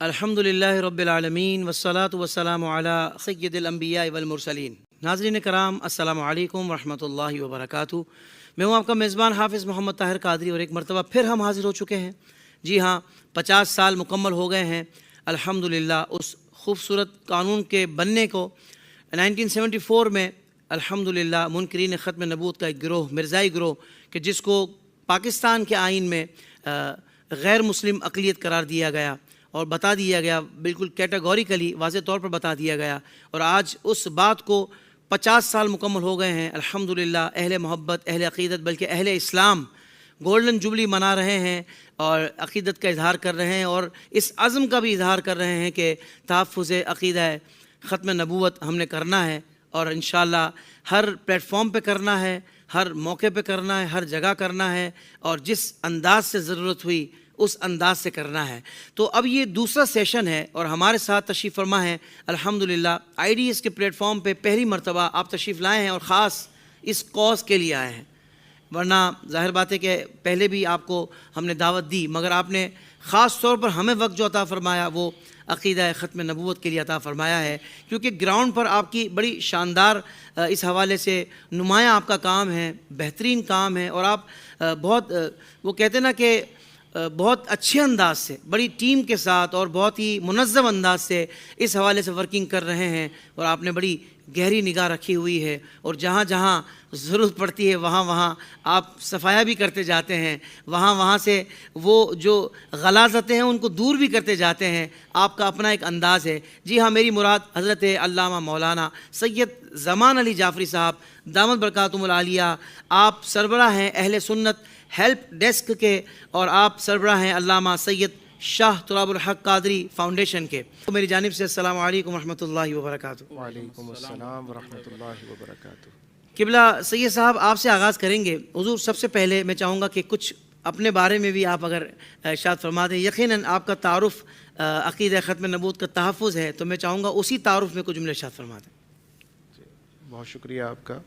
الحمدللہ رب العالمین والصلاة والسلام علی سید الانبیاء والمرسلین۔ ناظرین کرام، السلام علیکم ورحمۃ اللہ وبرکاتہ۔ میں ہوں آپ کا میزبان حافظ محمد طاہر قادری، اور ایک مرتبہ پھر ہم حاضر ہو چکے ہیں۔ جی ہاں، 50 سال مکمل ہو گئے ہیں الحمدللہ اس خوبصورت قانون کے بننے کو۔ 1974 میں الحمدللہ منکرین ختم نبوت کا ایک گروہ، مرزائی گروہ، کہ جس کو پاکستان کے آئین میں غیر مسلم اقلیت قرار دیا گیا اور بتا دیا گیا، بالکل کیٹیگوریکلی واضح طور پر بتا دیا گیا، اور آج اس بات کو 50 سال مکمل ہو گئے ہیں الحمدللہ۔ اہل محبت، اہل عقیدت، بلکہ اہل اسلام گولڈن جوبلی منا رہے ہیں اور عقیدت کا اظہار کر رہے ہیں، اور اس عزم کا بھی اظہار کر رہے ہیں کہ تحفظ عقیدہ ختم نبوت ہم نے کرنا ہے، اور انشاءاللہ ہر پلیٹ فارم پہ کرنا ہے، ہر موقع پہ کرنا ہے، ہر جگہ کرنا ہے، اور جس انداز سے ضرورت ہوئی اس انداز سے کرنا ہے۔ تو اب یہ دوسرا سیشن ہے، اور ہمارے ساتھ تشریف فرما ہے الحمدللہ IDS کے پلیٹ فارم پہ پہلی مرتبہ آپ تشریف لائے ہیں، اور خاص اس کاز کے لیے آئے ہیں۔ ورنہ ظاہر بات ہے کہ پہلے بھی آپ کو ہم نے دعوت دی، مگر آپ نے خاص طور پر ہمیں وقت جو عطا فرمایا وہ عقیدہ ختم نبوت کے لیے عطا فرمایا ہے، کیونکہ گراؤنڈ پر آپ کی بڑی شاندار اس حوالے سے نمایاں آپ کا کام ہے، بہترین کام ہے، اور آپ بہت وہ کہتے ہیں نا کہ بہت اچھے انداز سے، بڑی ٹیم کے ساتھ اور بہت ہی منظم انداز سے اس حوالے سے ورکنگ کر رہے ہیں، اور آپ نے بڑی گہری نگاہ رکھی ہوئی ہے، اور جہاں جہاں ضرورت پڑتی ہے وہاں وہاں آپ صفایا بھی کرتے جاتے ہیں، وہاں وہاں سے وہ جو غلاظتیں ہیں ان کو دور بھی کرتے جاتے ہیں۔ آپ کا اپنا ایک انداز ہے۔ جی ہاں، میری مراد حضرت علامہ مولانا سید زمان علی جعفری صاحب دامت برکاتہم العالیہ، آپ سربراہ ہیں اہل سنت ہیلپ ڈیسک کے، اور آپ سربراہ ہیں علامہ سید شاہ تراب الحق قادری فاؤنڈیشن کے۔ تو میری جانب سے السلام علیکم ورحمۃ اللہ وبرکاتہ۔ وعلیکم السلام ورحمۃ اللہ وبرکاتہ۔ قبلہ سید صاحب، آپ سے آغاز کریں گے۔ حضور، سب سے پہلے میں چاہوں گا کہ کچھ اپنے بارے میں بھی آپ اگر ارشاد فرما دیں۔ یقیناً آپ کا تعارف عقیدہ ختم نبوت کا تحفظ ہے، تو میں چاہوں گا اسی تعارف میں کچھ جملے ارشاد فرما دیں۔ بہت شکریہ آپ کا۔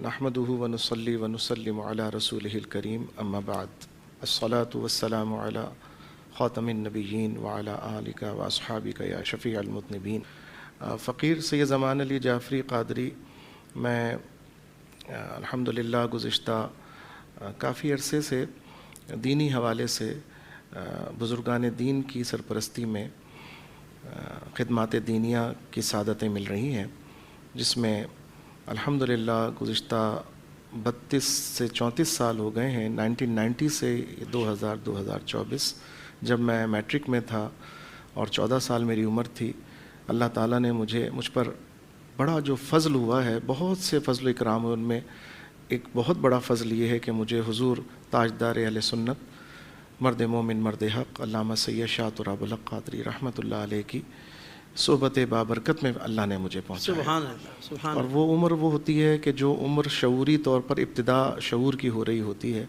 نحمدہ ونصلی ونسلم علی رسولہ الکریم، اما بعد، الصلاۃ والسلام علی خاتم النبیین وعلی آلک واصحابک یا شفیع المذنبین۔ فقیر سید زمان علی جعفری قادری، میں الحمدللہ گزشتہ کافی عرصے سے دینی حوالے سے بزرگان دین کی سرپرستی میں خدمات دینیہ کی سعادتیں مل رہی ہیں، جس میں الحمدللہ گزشتہ 32 سے 34 سال ہو گئے ہیں۔ 1990 سے 2024 جب میں میٹرک میں تھا اور 14 سال میری عمر تھی، اللہ تعالیٰ نے مجھ پر بڑا جو فضل ہوا ہے، بہت سے فضل و اکرام، ان میں ایک بہت بڑا فضل یہ ہے کہ مجھے حضور تاجدار اہل سنت، مرد مومن، مرد حق، علامہ سید شاہ تراب الحق قادری رحمۃ اللہ علیہ کی صحبت بابرکت میں اللہ نے مجھے پہنچایا۔ سبحان اللہ، سبحان اور اللہ۔ وہ عمر وہ ہوتی ہے کہ جو عمر شعوری طور پر ابتدا شعور کی ہو رہی ہوتی ہے،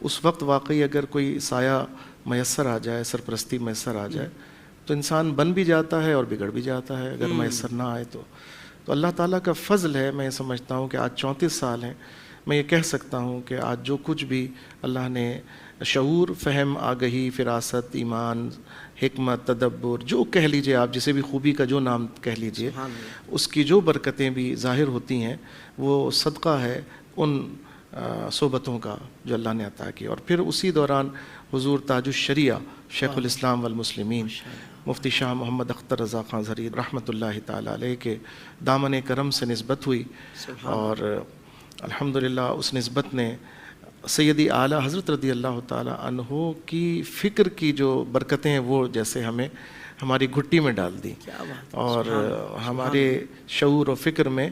اس وقت واقعی اگر کوئی سایہ میسر آ جائے، سرپرستی میسر آ جائے، تو انسان بن بھی جاتا ہے اور بگڑ بھی جاتا ہے اگر میسر نہ آئے تو اللہ تعالیٰ کا فضل ہے۔ میں یہ سمجھتا ہوں کہ آج 34 سال ہیں، میں یہ کہہ سکتا ہوں کہ آج جو کچھ بھی اللہ نے شعور، فہم، آگہی، فراست، ایمان، حکمت، تدبر، جو کہہ لیجئے آپ، جسے بھی خوبی کا جو نام کہہ لیجئے، اس کی جو برکتیں بھی ظاہر ہوتی ہیں، وہ صدقہ ہے ان صحبتوں کا جو اللہ نے عطا کی۔ اور پھر اسی دوران حضور تاج الشریعہ شیخ الاسلام والمسلمین مفتی شاہ محمد اختر رضا خان ظہری رحمۃ اللہ تعالیٰ علیہ کے دامن کرم سے نسبت ہوئی، اور الحمدللہ اس نسبت نے سیدی اعلیٰ حضرت رضی اللہ تعالیٰ عنہ کی فکر کی جو برکتیں ہیں وہ جیسے ہمیں ہماری گھٹی میں ڈال دی، اور ہمارے شعور و فکر میں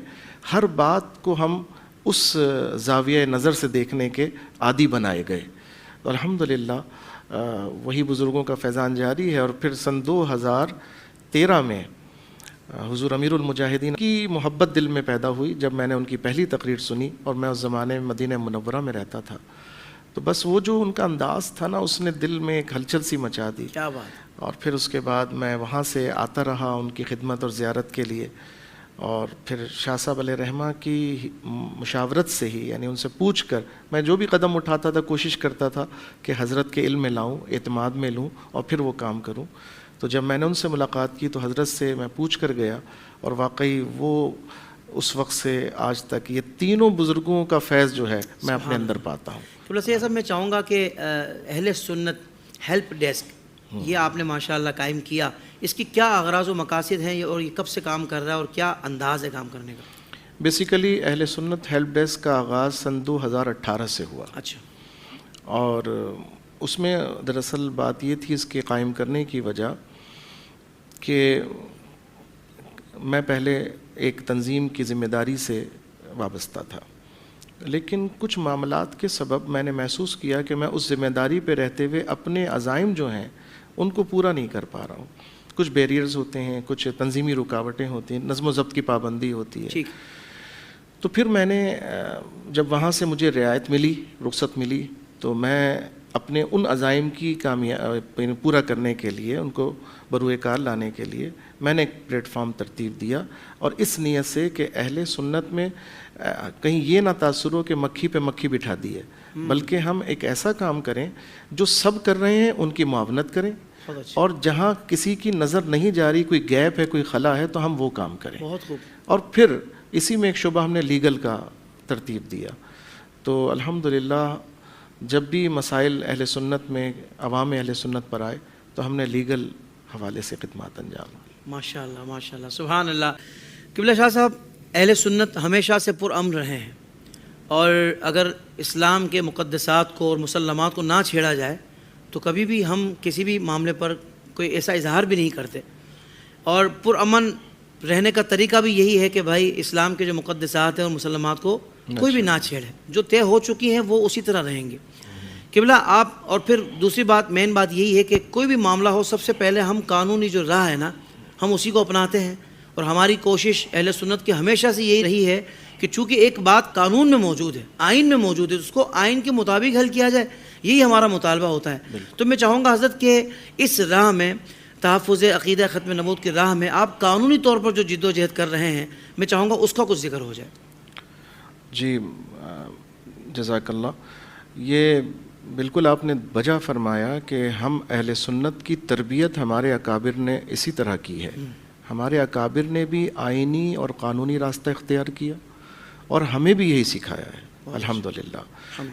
ہر بات کو ہم اس زاویہ نظر سے دیکھنے کے عادی بنائے گئے۔ تو الحمدللہ وہی بزرگوں کا فیضان جاری ہے۔ اور پھر سن 2013 میں حضور امیر المجاہدین کی محبت دل میں پیدا ہوئی جب میں نے ان کی پہلی تقریر سنی، اور میں اس زمانے میں مدینہ منورہ میں رہتا تھا، تو بس وہ جو ان کا انداز تھا نا، اس نے دل میں ایک ہلچل سی مچا دی۔ کیا بات۔ اور پھر اس کے بعد میں وہاں سے آتا رہا ان کی خدمت اور زیارت کے لیے، اور پھر شاہ صاحب علیہ رحمہ کی مشاورت سے ہی، یعنی ان سے پوچھ کر میں جو بھی قدم اٹھاتا تھا کوشش کرتا تھا کہ حضرت کے علم میں لاؤں، اعتماد میں لوں اور پھر وہ کام کروں. تو جب میں نے ان سے ملاقات کی تو حضرت سے میں پوچھ کر گیا، اور واقعی وہ اس وقت سے آج تک یہ تینوں بزرگوں کا فیض جو ہے میں اپنے اندر پاتا ہوں. تو بس یہ سب میں چاہوں گا کہ اہل سنت ہیلپ ڈیسک یہ آپ نے ماشاءاللہ قائم کیا، اس کی کیا اغراض و مقاصد ہیں اور یہ کب سے کام کر رہا ہے اور کیا انداز ہے کام کرنے کا؟ بیسیکلی اہل سنت ہیلپ ڈیسک کا آغاز سن 2018 سے ہوا. اچھا. اور اس میں دراصل بات یہ تھی اس کے قائم کرنے کی وجہ کہ میں پہلے ایک تنظیم کی ذمہ داری سے وابستہ تھا، لیکن کچھ معاملات کے سبب میں نے محسوس کیا کہ میں اس ذمہ داری پہ رہتے ہوئے اپنے عزائم جو ہیں ان کو پورا نہیں کر پا رہا ہوں. کچھ بیریئرز ہوتے ہیں، کچھ تنظیمی رکاوٹیں ہوتی ہیں، نظم و ضبط کی پابندی ہوتی ہے. ٹھیک. تو پھر میں نے جب وہاں سے مجھے رعایت ملی، رخصت ملی، تو میں اپنے ان عزائم کی پورا کرنے کے لیے، ان کو بروئے کار لانے کے لیے میں نے ایک پلیٹ فارم ترتیب دیا، اور اس نیت سے کہ اہل سنت میں کہیں یہ نہ تاثر ہو کہ مکھی پہ مکھی بٹھا دی ہے، بلکہ ہم ایک ایسا کام کریں جو سب کر رہے ہیں ان کی معاونت کریں، اور جہاں کسی کی نظر نہیں جا رہی، کوئی گیپ ہے، کوئی خلا ہے، تو ہم وہ کام کریں. بہت خوب. اور پھر اسی میں ایک شعبہ ہم نے لیگل کا ترتیب دیا. تو الحمدللہ جب بھی مسائل اہل سنت میں، عوام اہل سنت پر آئے تو ہم نے لیگل حوالے سے خدمات انجام دی. ماشاءاللہ ماشاءاللہ سبحان اللہ. قبلہ شاہ صاحب، اہل سنت ہمیشہ سے پرامن رہے ہیں، اور اگر اسلام کے مقدسات کو اور مسلمات کو نہ چھیڑا جائے تو کبھی بھی ہم کسی بھی معاملے پر کوئی ایسا اظہار بھی نہیں کرتے، اور پرامن رہنے کا طریقہ بھی یہی ہے کہ بھائی اسلام کے جو مقدسات ہیں اور مسلمات کو کوئی بھی نہ چھیڑے، جو طے ہو چکی ہیں وہ اسی طرح رہیں گے. قبلہ آپ، اور پھر دوسری بات، مین بات یہی ہے کہ کوئی بھی معاملہ ہو سب سے پہلے ہم قانونی جو راہ ہے نا ہم اسی کو اپناتے ہیں، اور ہماری کوشش اہل سنت کی ہمیشہ سے یہی رہی ہے کہ چونکہ ایک بات قانون میں موجود ہے، آئین میں موجود ہے، اس کو آئین کے مطابق حل کیا جائے، یہی ہمارا مطالبہ ہوتا ہے. تو میں چاہوں گا حضرت کہ اس راہ میں، تحفظ عقیدہ ختم نبوت کی راہ میں آپ قانونی طور پر جو جد و جہد کر رہے ہیں، میں چاہوں گا اس کا کچھ ذکر ہو جائے. جی جزاک اللہ. یہ بالکل آپ نے بجا فرمایا کہ ہم اہل سنت کی تربیت ہمارے اکابر نے اسی طرح کی ہے. ہمارے اکابر نے بھی آئینی اور قانونی راستہ اختیار کیا، اور ہمیں بھی یہی سکھایا ہے الحمدللہ.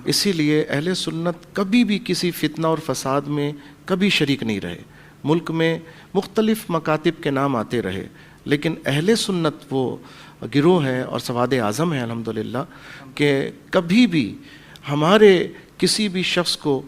اسی لیے اہل سنت کبھی بھی کسی فتنہ اور فساد میں کبھی شریک نہیں رہے. ملک میں مختلف مکاتب کے نام آتے رہے، لیکن اہل سنت وہ گروہ ہے اور سواد اعظم ہے الحمدللہ کہ کبھی بھی ہمارے کسی بھی شخص کو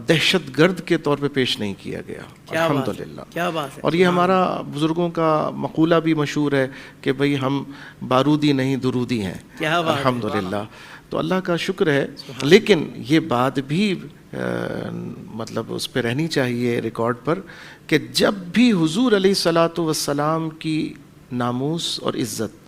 دہشت گرد کے طور پہ پیش نہیں کیا گیا الحمدللہ. کیا بات ہے. اور یہ ہمارا بزرگوں کا مقولہ بھی مشہور ہے کہ بھئی ہم بارودی نہیں درودی ہیں الحمدللہ. تو اللہ کا شکر ہے. لیکن یہ بات بھی مطلب اس پہ رہنی چاہیے ریکارڈ پر کہ جب بھی حضور علیہ الصلاۃ والسلام کی ناموس اور عزت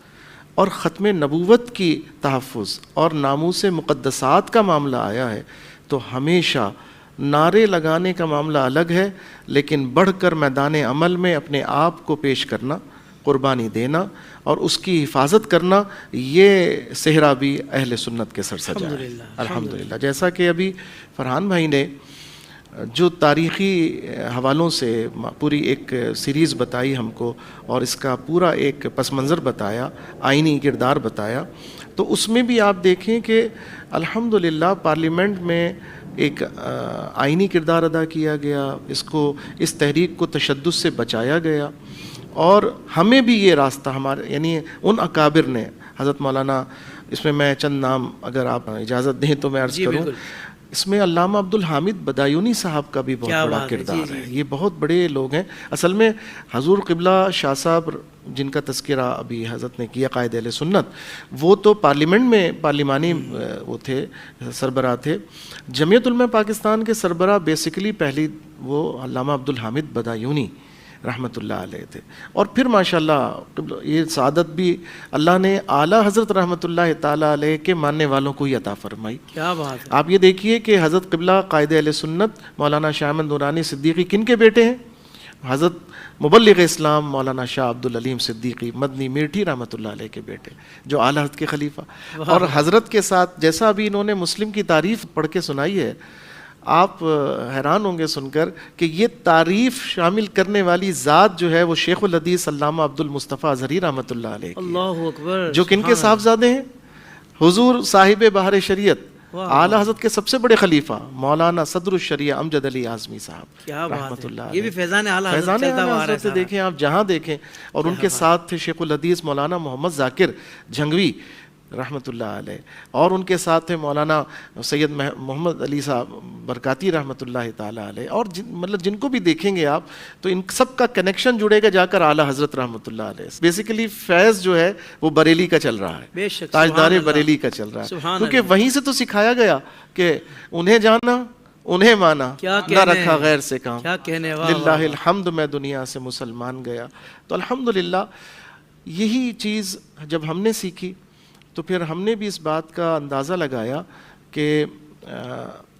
اور ختم نبوت کی تحفظ اور ناموس مقدسات کا معاملہ آیا ہے تو ہمیشہ نعرے لگانے کا معاملہ الگ ہے، لیکن بڑھ کر میدان عمل میں اپنے آپ کو پیش کرنا، قربانی دینا اور اس کی حفاظت کرنا، یہ صحرا بھی اہل سنت کے سر سجا ہے الحمدللہ. جیسا کہ ابھی فرحان بھائی نے جو تاریخی حوالوں سے پوری ایک سیریز بتائی ہم کو، اور اس کا پورا ایک پس منظر بتایا، آئینی کردار بتایا، تو اس میں بھی آپ دیکھیں کہ الحمدللہ پارلیمنٹ میں ایک آئینی کردار ادا کیا گیا، اس تحریک کو تشدد سے بچایا گیا. اور ہمیں بھی یہ راستہ ہمارے یعنی ان اکابر نے، حضرت مولانا، اس میں میں چند نام اگر آپ اجازت دیں تو میں عرض کروں، اس میں علامہ عبدالحامد بدایونی صاحب کا بھی بہت بڑا کردار ہے. یہ بہت بڑے لوگ ہیں. اصل میں حضور قبلہ شاہ صاحب جن کا تذکرہ ابھی حضرت نے کیا، قائد اہل سنت، وہ تو پارلیمنٹ میں پارلیمانی وہ تھے، سربراہ تھے. جمعیت علماء پاکستان کے سربراہ بیسیکلی پہلی وہ علامہ عبدالحامد بدایونی رحمۃ اللہ علیہ تھے. اور پھر ماشاءاللہ یہ سعادت بھی اللہ نے اعلیٰ حضرت رحمۃ اللہ تعالیٰ علیہ کے ماننے والوں کو ہی عطا فرمائی. کیا بات ہے. آپ یہ دیکھیے کہ حضرت قبلہ قائد اہل سنت مولانا شاہ احمد نورانی صدیقی کن کے بیٹے ہیں؟ حضرت مبلغ اسلام مولانا شاہ عبد العلیم صدیقی مدنی میٹھی رحمۃ اللہ علیہ کے بیٹے جو اعلیٰ حضرت کے خلیفہ، اور حضرت کے ساتھ جیسا ابھی انہوں نے مسلم کی تعریف پڑھ کے سنائی ہے، آپ حیران ہوں گے سن کر کہ یہ تعریف شامل کرنے والی ذات جو ہے وہ شیخ الحدیث علامہ عبد المصطفیٰ اظہری رحمۃ اللہ علیہ کی، اللہ اکبر، جو کن کے صاحبزادے ہیں؟ حضور صاحب بہار شریعت اعلیٰ حضرت کے سب سے بڑے خلیفہ مولانا صدر الشریعہ امجد علی اعظمی صاحب کیا بات رحمۃ اللہ ہے، علیہ۔ یہ بھی فیضان اعلیٰ حضرت فیضان چلتا ہوا آ اعلیٰ رہا حضرت سے ہے دیکھیں آپ جہاں دیکھیں، اور ان کے ساتھ تھے شیخ الحدیث مولانا محمد ذاکر جھنگوی رحمۃ اللہ علیہ، اور ان کے ساتھ تھے مولانا سید محمد علی صاحب برکاتی رحمۃ اللہ تعالیٰ علیہ، اور مطلب جن کو بھی دیکھیں گے آپ تو ان سب کا کنیکشن جڑے گا جا کر اعلیٰ حضرت رحمۃ اللہ علیہ۔ بیسیکلی فیض جو ہے وہ بریلی کا چل رہا ہے، بے شک، تاجدار بریلی کا چل رہا ہے، سبحان کیونکہ وہیں سے تو سکھایا گیا کہ انہیں جانا انہیں مانا نہ رکھا غیر سے کام، کیا کہنے، للہ الحمد میں دنیا سے مسلمان گیا۔ تو الحمدللہ یہی چیز جب ہم نے سیکھی تو پھر ہم نے بھی اس بات کا اندازہ لگایا کہ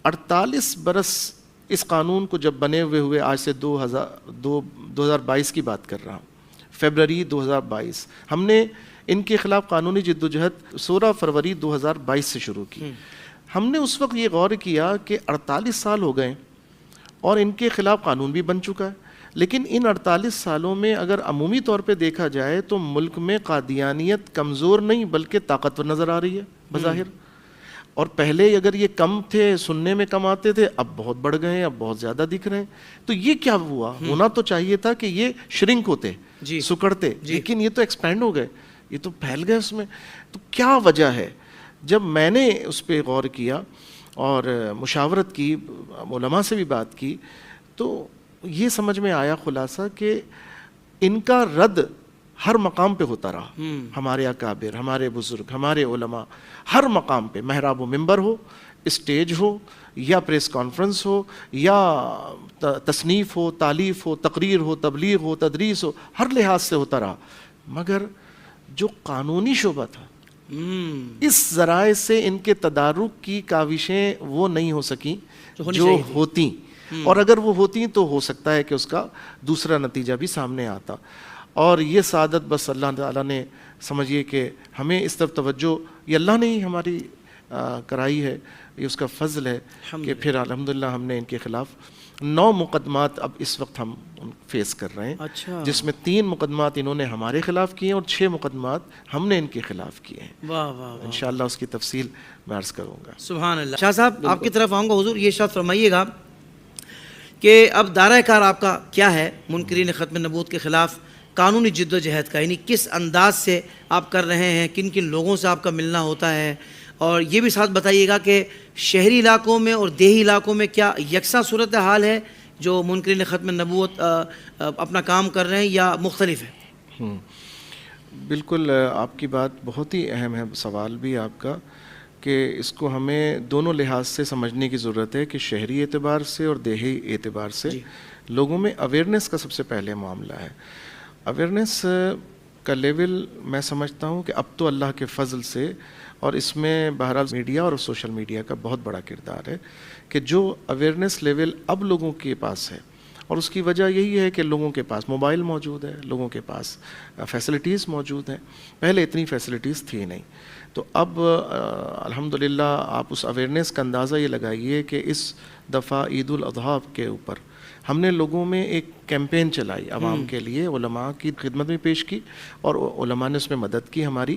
48 برس اس قانون کو جب بنے ہوئے آج سے 2022 کی بات کر رہا ہوں، فیبرری 2022 ہم نے ان کے خلاف قانونی جدوجہد 16 فروری 2022 سے شروع کی۔ ہم نے اس وقت یہ غور کیا کہ 48 سال ہو گئے اور ان کے خلاف قانون بھی بن چکا ہے، لیکن ان 48 سالوں میں اگر عمومی طور پہ دیکھا جائے تو ملک میں قادیانیت کمزور نہیں بلکہ طاقتور نظر آ رہی ہے بظاہر، اور پہلے اگر یہ کم تھے، سننے میں کم آتے تھے، اب بہت بڑھ گئے ہیں، اب بہت زیادہ دکھ رہے ہیں۔ تو یہ کیا ہوا؟ ہونا تو چاہیے تھا کہ یہ شرنک ہوتے، سکڑتے، لیکن یہ تو ایکسپینڈ ہو گئے، یہ تو پھیل گئے اس میں۔ تو کیا وجہ ہے؟ جب میں نے اس پہ غور کیا اور مشاورت کی، علماء سے بھی بات کی، تو یہ سمجھ میں آیا خلاصہ کہ ان کا رد ہر مقام پہ ہوتا رہا، ہمارے اکابر، ہمارے بزرگ، ہمارے علماء ہر مقام پہ، محراب و منبر ہو، اسٹیج ہو، یا پریس کانفرنس ہو، یا تصنیف ہو، تالیف ہو، تقریر ہو، تبلیغ ہو، تدریس ہو، ہر لحاظ سے ہوتا رہا، مگر جو قانونی شعبہ تھا اس ذرائع سے ان کے تدارک کی کاوشیں وہ نہیں ہو سکیں جو ہوتی، اور اگر وہ ہوتی تو ہو سکتا ہے کہ اس کا دوسرا نتیجہ بھی سامنے آتا۔ اور یہ سعادت بس اللہ تعالیٰ نے سمجھیے کہ ہمیں اس طرف توجہ، یہ اللہ نے ہی ہماری کرائی ہے، یہ اس کا فضل ہے کہ پھر الحمدللہ ہم نے ان کے خلاف 9 مقدمات اب اس وقت ہم فیس کر رہے ہیں، جس میں 3 مقدمات انہوں نے ہمارے خلاف کیے ہیں اور 6 مقدمات ہم نے ان کے خلاف کیے ہیں۔ واہ واہ، انشاءاللہ اس کی تفصیل میں عرض کروں گا۔ سبحان اللہ۔ شاہ صاحب آپ کی طرف آؤں گا، حضور یہ ارشاد فرمائیے گا کہ اب دائرہ کار آپ کا کیا ہے منکرین ختم نبوت کے خلاف قانونی جد و جہد کا، یعنی کس انداز سے آپ کر رہے ہیں، کن کن لوگوں سے آپ کا ملنا ہوتا ہے، اور یہ بھی ساتھ بتائیے گا کہ شہری علاقوں میں اور دیہی علاقوں میں کیا یکساں صورتحال ہے جو منکرین ختم نبوت اپنا کام کر رہے ہیں یا مختلف ہے؟ بالکل آپ کی بات بہت ہی اہم ہے، سوال بھی آپ کا، کہ اس کو ہمیں دونوں لحاظ سے سمجھنے کی ضرورت ہے کہ شہری اعتبار سے اور دیہی اعتبار سے لوگوں میں اویئرنیس کا سب سے پہلے معاملہ ہے۔ اویئرنیس کا لیول میں سمجھتا ہوں کہ اب تو اللہ کے فضل سے، اور اس میں بہرحال میڈیا اور سوشل میڈیا کا بہت بڑا کردار ہے کہ جو اویئرنیس لیول اب لوگوں کے پاس ہے، اور اس کی وجہ یہی ہے کہ لوگوں کے پاس موبائل موجود ہے، لوگوں کے پاس فیسلٹیز موجود ہیں، پہلے اتنی فیسلٹیز تھی نہیں۔ تو اب الحمدللہ آپ اس اویئرنیس کا اندازہ یہ لگائیے کہ اس دفعہ عید الاضحیٰ کے اوپر ہم نے لوگوں میں ایک کیمپین چلائی عوام کے لیے، علماء کی خدمت میں پیش کی، اور علماء نے اس میں مدد کی، ہماری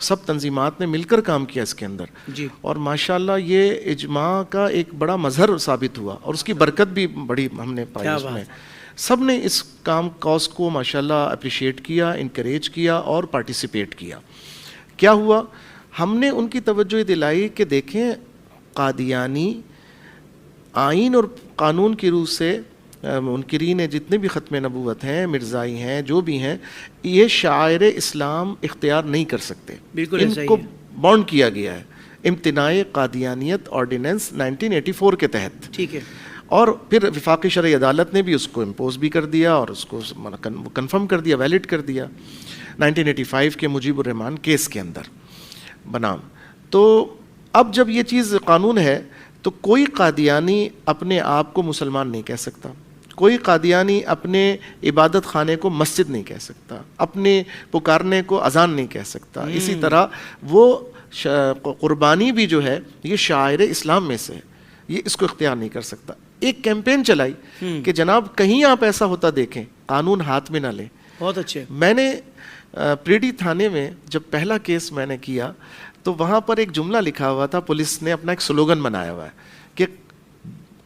سب تنظیمات نے مل کر کام کیا اس کے اندر، اور ماشاءاللہ یہ اجماع کا ایک بڑا مظہر ثابت ہوا، اور اس کی برکت بھی بڑی ہم نے پائی اس میں۔ سب نے اس کاز کو ماشاءاللہ اپریشیٹ کیا، انکریج کیا اور پارٹیسپیٹ کیا۔ کیا ہوا؟ ہم نے ان کی توجہ دلائی کہ دیکھیں قادیانی آئین اور قانون کی روح سے منکرین جتنے بھی ختم نبوت ہیں، مرزائی ہیں، جو بھی ہیں، یہ شعائر اسلام اختیار نہیں کر سکتے، ان کو بانڈ کیا گیا ہے امتناع قادیانیت آرڈیننس 1984 کے تحت، ٹھیک ہے، اور پھر وفاقی شرعی عدالت نے بھی اس کو امپوز بھی کر دیا اور اس کو کنفرم کر دیا، ویلڈ کر دیا 1985 کے مجیب الرحمان کیس کے اندر بنام۔ تو اب جب یہ چیز قانون ہے تو کوئی قادیانی اپنے آپ کو مسلمان نہیں کہہ سکتا، کوئی قادیانی اپنے عبادت خانے کو مسجد نہیں کہہ سکتا, اپنے پکارنے کو اذان نہیں کہہ سکتا. اسی طرح وہ قربانی بھی جو ہے یہ شاعر اسلام میں سے, یہ اس کو اختیار نہیں کر سکتا. ایک کیمپین چلائی کہ جناب کہیں آپ ایسا ہوتا دیکھیں قانون ہاتھ میں نہ لیں. بہت اچھے. میں نے پریڈی تھانے میں جب پہلا کیس میں نے کیا تو وہاں پر ایک جملہ لکھا ہوا تھا, پولیس نے اپنا ایک سلوگن بنایا ہوا ہے کہ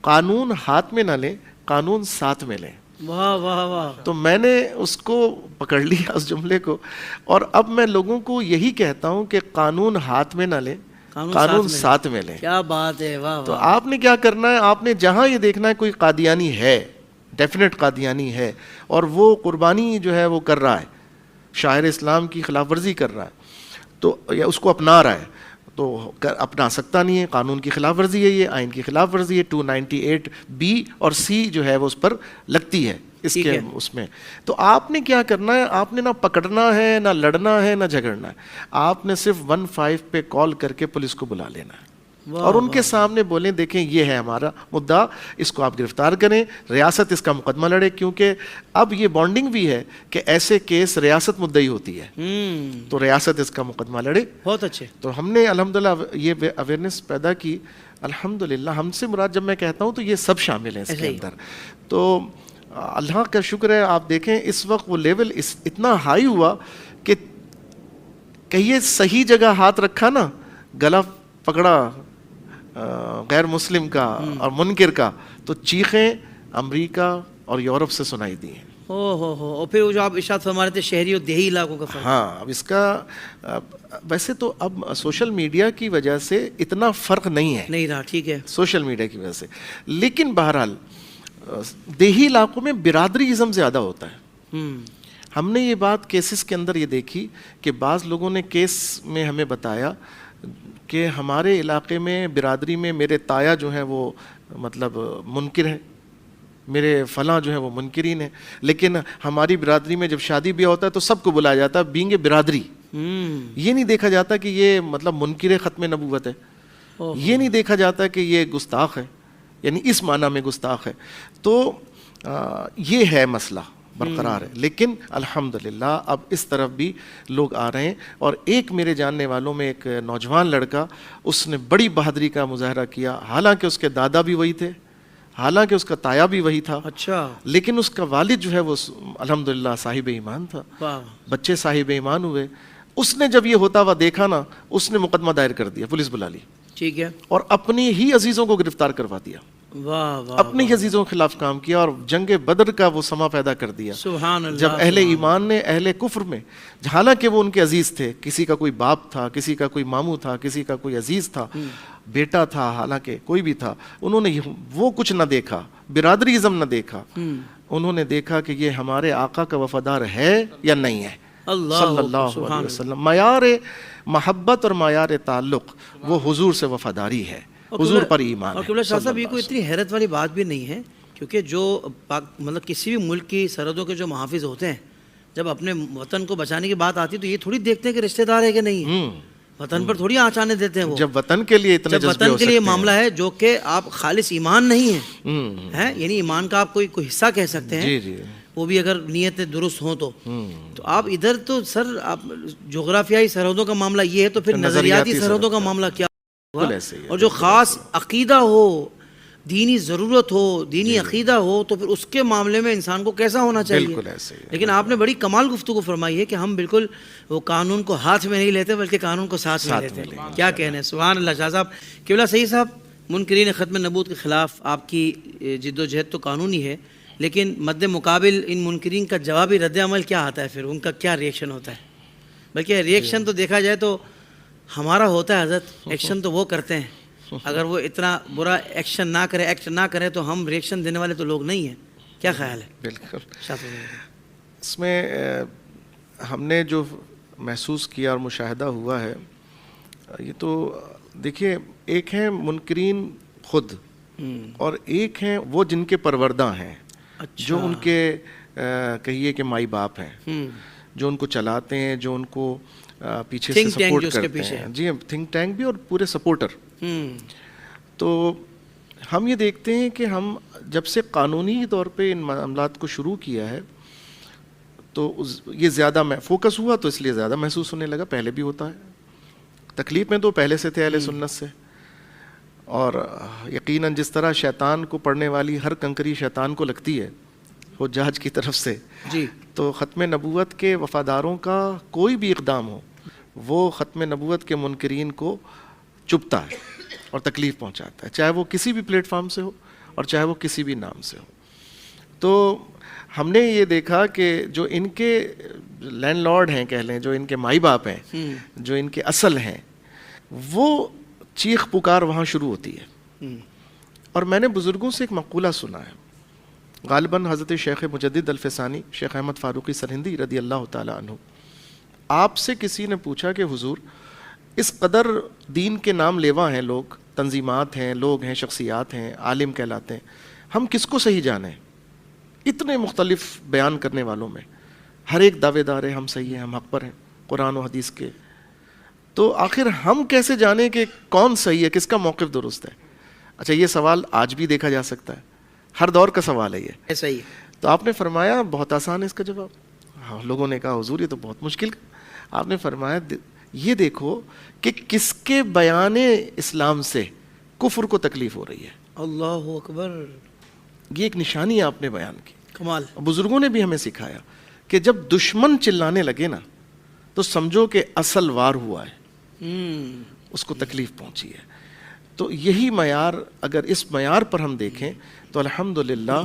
قانون ہاتھ میں نہ لیں, قانون ساتھ میں لیں. واہ واہ واہ. تو میں نے اس کو پکڑ لیا اس جملے کو, اور اب میں لوگوں کو یہی کہتا ہوں کہ قانون ہاتھ میں نہ لیں, قانون ساتھ میں لیں. کیا بات ہے. واہ. تو آپ نے کیا کرنا ہے, آپ نے جہاں یہ دیکھنا ہے کوئی قادیانی ہے, ڈیفینیٹ قادیانی ہے, اور وہ قربانی جو ہے وہ کر رہا ہے, شاعر اسلام کی خلاف ورزی کر رہا ہے, تو یا اس کو اپنا رہا ہے, تو اپنا سکتا نہیں ہے, قانون کی خلاف ورزی ہے, یہ آئین کی خلاف ورزی ہے. 298B اور C جو ہے وہ اس پر لگتی ہے اس کے اس میں. تو آپ نے کیا کرنا ہے, آپ نے نہ پکڑنا ہے, نہ لڑنا ہے, نہ جھگڑنا ہے, آپ نے صرف 15 پہ کال کر کے پولیس کو بلا لینا ہے اور ان کے سامنے بولیں دیکھیں یہ ہے ہمارا مدعا, اس کو آپ گرفتار کریں, ریاست اس کا مقدمہ لڑے, کیونکہ اب یہ بانڈنگ بھی ہے کہ ایسے کیس ریاست مدعی ہوتی ہے, تو ریاست اس کا مقدمہ لڑے. بہت اچھے. تو ہم نے الحمدللہ یہ اویئرنیس پیدا کی. الحمدللہ ہم سے مراد جب میں کہتا ہوں تو یہ سب شامل ہیں اس کے اندر. تو اللہ کا شکر ہے, آپ دیکھیں اس وقت وہ لیول اتنا ہائی ہوا کہ کہیے صحیح جگہ ہاتھ رکھا نا, گلا پکڑا غیر مسلم کا اور منکر کا, تو چیخیں امریکہ اور یورپ سے سنائی دی ہیں. اور پھر وہ جو آپ ارشاد فرما رہے تھے شہری اور دیہی علاقوں کا فرق. ہاں, اب اس کا ویسے تو اب سوشل میڈیا کی وجہ سے اتنا فرق نہیں ہے, نہیں رہا, ٹھیک ہے, سوشل میڈیا کی وجہ سے, لیکن بہرحال دیہی علاقوں میں برادری ازم زیادہ ہوتا ہے. ہم نے یہ بات کیسز کے اندر یہ دیکھی کہ بعض لوگوں نے کیس میں ہمیں بتایا کہ ہمارے علاقے میں برادری میں میرے تایا جو ہیں وہ مطلب منکر ہیں, میرے فلاں جو ہیں وہ منکرین ہیں, لیکن ہماری برادری میں جب شادی بیاہ ہوتا ہے تو سب کو بلایا جاتا ہے بینگ برادری. یہ نہیں دیکھا جاتا کہ یہ مطلب منکر ختم نبوت ہے, یہ نہیں دیکھا جاتا کہ یہ گستاخ ہے, یعنی اس معنی میں گستاخ ہے. تو یہ ہے مسئلہ برقرار ہے, لیکن الحمدللہ اب اس طرف بھی لوگ آ رہے ہیں. اور ایک میرے جاننے والوں میں ایک نوجوان لڑکا, اس نے بڑی بہادری کا مظاہرہ کیا, حالانکہ اس کے دادا بھی وہی تھے, حالانکہ اس کا تایا بھی وہی تھا, اچھا, لیکن اس کا والد جو ہے وہ الحمدللہ صاحب ایمان تھا, بچے صاحب ایمان ہوئے. اس نے جب یہ ہوتا ہوا دیکھا نا, اس نے مقدمہ دائر کر دیا, پولیس بلا لی, ٹھیک ہے, اور اپنی ہی عزیزوں کو گرفتار کروا دیا. واہ واہ. اپنے ہی عزیزوں کے خلاف کام کیا اور جنگ بدر کا وہ سما پیدا کر دیا. سبحان اللہ. جب اہل ایمان نے اہل کفر میں, حالانکہ وہ ان کے عزیز تھے, کسی کا کوئی باپ تھا, کسی کا کوئی ماموں تھا, کسی کا کوئی عزیز تھا, بیٹا تھا, حالانکہ کوئی بھی تھا, انہوں نے وہ کچھ نہ دیکھا, برادری ازم نہ دیکھا, انہوں نے دیکھا کہ یہ ہمارے آقا کا وفادار ہے یا نہیں ہے صلی اللہ علیہ وسلم. معیار محبت اور معیار تعلق وہ حضور سے وفاداری ہے, حضور پر ایمان ہے. اور قبلہ شاہ صاحب یہ کوئی اتنی حیرت والی بات بھی نہیں ہے, کیونکہ جو مطلب کسی بھی ملک کی سرحدوں کے جو محافظ ہوتے ہیں, جب اپنے وطن کو بچانے کی بات آتی ہے تو یہ تھوڑی دیکھتے ہیں کہ رشتہ دار ہے کہ نہیں ہے, وطن پر تھوڑی آنچ آنے دیتے ہیں. وہ جب وطن کے لیے اتنے جب وطن کے لیے معاملہ ہے جو کہ آپ خالص ایمان نہیں ہے, یعنی ایمان کا آپ کوئی حصہ کہہ سکتے ہیں, وہ بھی اگر نیت درست ہوں تو آپ ادھر تو سر آپ جغرافیائی سرحدوں کا معاملہ یہ ہے, تو پھر نظریاتی سرحدوں کا معاملہ کیا ہوگا؟ اور جو خاص عقیدہ ہو, دینی ضرورت ہو, دینی عقیدہ ہو, تو پھر اس کے معاملے میں انسان کو کیسا ہونا چاہیے. لیکن آپ نے بڑی کمال گفتگو فرمائی ہے کہ ہم بالکل وہ قانون کو ہاتھ میں نہیں لیتے بلکہ قانون کو ساتھ میں لیتے ہیں. کیا کہنے ہیں, سبحان اللہ. شاہ صاحب, قبلہ صحیح صاحب, منکرین ختم نبوت کے خلاف آپ کی جد و جہد تو قانونی ہے, لیکن مد مقابل ان منکرین کا جوابی رد عمل کیا آتا ہے, پھر ان کا کیا ریئیکشن ہوتا ہے؟ بلکہ ریئیکشن تو دیکھا جائے تو ہمارا ہوتا ہے حضرت, ایکشن تو وہ کرتے ہیں. اگر وہ اتنا برا ایکشن نہ کرے, ایکٹ نہ کرے, تو ہم ریئیکشن دینے والے تو لوگ نہیں ہیں. کیا خیال ہے؟ بالکل. اس میں ہم نے جو محسوس کیا اور مشاہدہ ہوا ہے, یہ تو دیکھیے, ایک ہیں منکرین خود, اور ایک ہیں وہ جن کے پروردہ ہیں, جو ان کے کہیے کہ مائی باپ ہیں, جو ان کو چلاتے ہیں, جو ان کو پیچھے سے سپورٹ کرتے ہیں. جی, تھنک ٹینک بھی اور پورے سپورٹر. تو ہم یہ دیکھتے ہیں کہ ہم جب سے قانونی طور پہ ان معاملات کو شروع کیا ہے تو یہ زیادہ فوکس ہوا، تو اس لیے زیادہ محسوس ہونے لگا. پہلے بھی ہوتا ہے، تکلیف میں تو پہلے سے تھے اہل سنت سے. اور یقیناً جس طرح شیطان کو پڑھنے والی ہر کنکری شیطان کو لگتی ہے حجاج کی طرف سے، جی تو ختم نبوت کے وفاداروں کا کوئی بھی اقدام ہو وہ ختم نبوت کے منکرین کو چبھتا ہے اور تکلیف پہنچاتا ہے، چاہے وہ کسی بھی پلیٹ فارم سے ہو اور چاہے وہ کسی بھی نام سے ہو. تو ہم نے یہ دیکھا کہ جو ان کے لینڈ لارڈ ہیں کہہ لیں، جو ان کے مائی باپ ہیں، جو ان کے اصل ہیں، وہ چیخ پکار وہاں شروع ہوتی ہے. اور میں نے بزرگوں سے ایک مقولہ سنا ہے، غالباً حضرت شیخ مجدد الفسانی شیخ احمد فاروقی سرہندی رضی اللہ تعالی عنہ، آپ سے کسی نے پوچھا کہ حضور اس قدر دین کے نام لیوا ہیں لوگ، تنظیمات ہیں، لوگ ہیں، شخصیات ہیں، عالم کہلاتے ہیں، ہم کس کو صحیح جانیں؟ اتنے مختلف بیان کرنے والوں میں ہر ایک دعوے دار ہے ہم صحیح ہیں، ہم حق پر ہیں قرآن و حدیث کے، تو آخر ہم کیسے جانیں کہ کون صحیح ہے، کس کا موقف درست ہے؟ اچھا، یہ سوال آج بھی دیکھا جا سکتا ہے، ہر دور کا سوال ہے یہ. صحیح ہے. تو آپ نے فرمایا بہت آسان ہے اس کا جواب. ہاں، لوگوں نے کہا حضور یہ تو بہت مشکل. آپ نے فرمایا یہ دیکھو کہ کس کے بیان اسلام سے کفر کو تکلیف ہو رہی ہے. اللہ اکبر. یہ ایک نشانی آپ نے بیان کی. کمال. بزرگوں نے بھی ہمیں سکھایا کہ جب دشمن چلانے لگے نا تو سمجھو کہ اصل وار ہوا ہے، اس کو تکلیف پہنچی ہے. تو یہی معیار، اگر اس معیار پر ہم دیکھیں تو الحمدللہ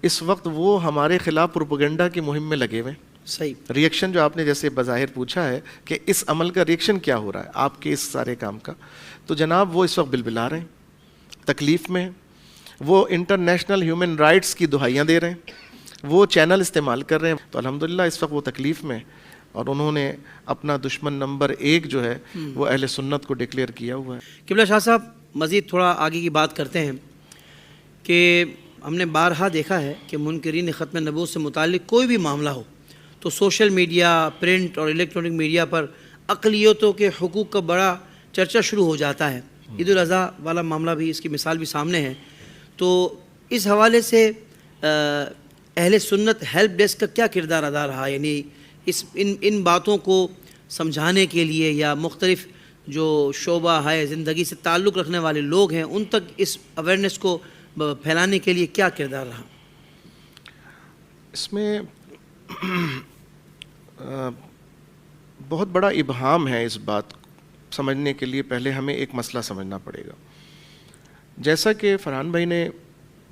اس وقت وہ ہمارے خلاف پروپیگنڈا کی مہم میں لگے ہوئے. صحیح. ریئیکشن جو آپ نے جیسے بظاہر پوچھا ہے کہ اس عمل کا ریئیکشن کیا ہو رہا ہے آپ کے اس سارے کام کا، تو جناب وہ اس وقت بلبلا رہے ہیں، تکلیف میں ہیں، وہ انٹرنیشنل ہیومن رائٹس کی دہائیاں دے رہے ہیں، وہ چینل استعمال کر رہے ہیں. تو الحمدللہ اس وقت وہ تکلیف میں، اور انہوں نے اپنا دشمن نمبر 1 جو ہے وہ اہل سنت کو ڈکلیئر کیا ہوا ہے. قبلہ شاہ صاحب، مزید تھوڑا آگے کی بات کرتے ہیں کہ ہم نے بارہا دیکھا ہے کہ منکرین ختم نبوت سے متعلق کوئی بھی معاملہ ہو تو سوشل میڈیا، پرنٹ اور الیکٹرانک میڈیا پر اقلیتوں کے حقوق کا بڑا چرچا شروع ہو جاتا ہے. عید الاضحیٰ والا معاملہ بھی، اس کی مثال بھی سامنے ہے. تو اس حوالے سے اہل سنت ہیلپ ڈیسک کا کیا کردار ادا رہا؟ یعنی ان باتوں کو سمجھانے کے لیے یا مختلف جو شعبہ ہے زندگی سے تعلق رکھنے والے لوگ ہیں ان تک اس اویئرنیس کو پھیلانے کے لیے کیا کردار رہا؟ اس میں بہت بڑا ابہام ہے. اس بات سمجھنے کے لیے پہلے ہمیں ایک مسئلہ سمجھنا پڑے گا. جیسا کہ فرحان بھائی نے